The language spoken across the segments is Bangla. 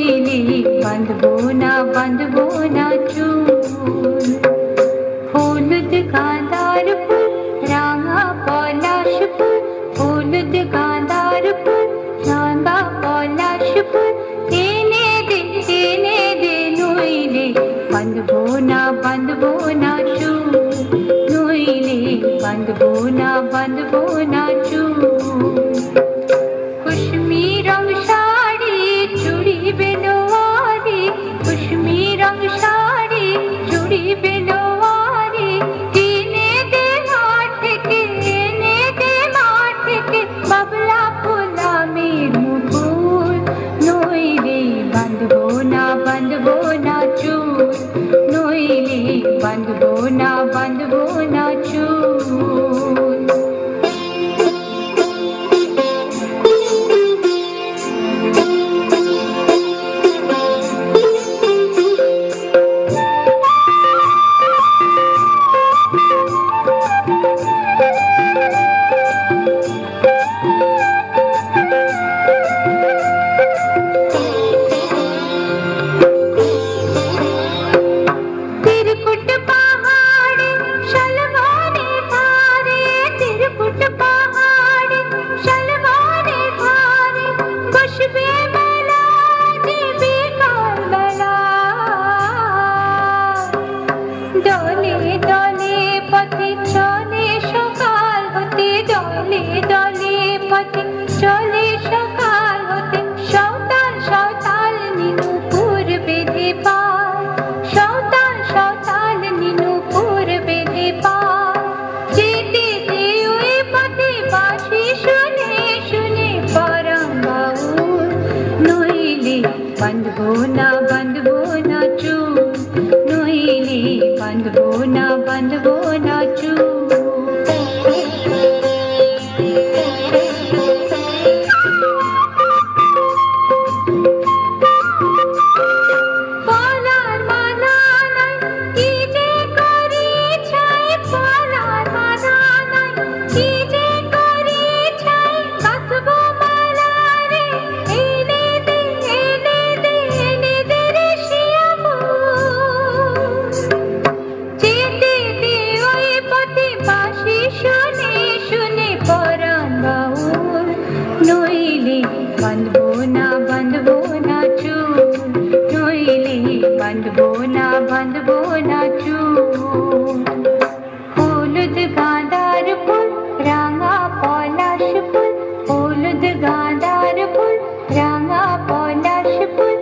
নইলে বাঁধবো না চুল। হলুদ গাঁদার ফুল রাঙা পলাশ ফুল, হলুদ গাঁদার ফুল রাঙা পলাশ ফুল, এনে দে নইলে বাঁধবো না চুল, নইলে বাঁধবো না চুল। कुश्मी रंग साड़ी चूड़ी बेलोवारी, कुश्मी रंग साड़ी चूड़ी बेलोवारी, किने दे माठ के बाबला फूला मेर मुकुल, नइले बांधबो ना चूल, नइले बांधबो ना चूल। চলে সকাল হতে সওতাল নীনুপুর বেঁধে পায়, সওতাল নীনুপুর বেঁধে পায়। যেতে দে ওই পথে বাঁশি শুনে পরাণ বাউল, নইলে বাঁধবো না চুল, নইলে বাঁধবো না চুল। নইলে বাঁধবো না চুল, নইলে বাঁধবো না চুল। হলুদ গাঁদার ফুল রাঙা পলাশ ফুল, হলুদ গাঁদার ফুল রাঙা পলাশ ফুল,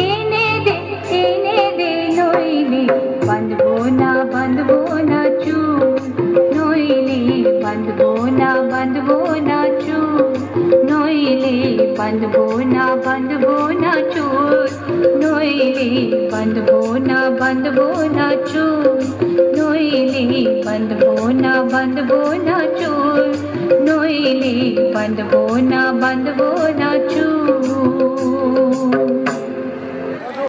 এনে দে নইলে বাঁধবো না চুল, নইলে বাঁধবো না চুল, নইলে বাঁধবো না চুল, নইলে বাঁধবো না চুল, নইলে বাঁধবো না চুল, নইলে বাঁধবো না চুল।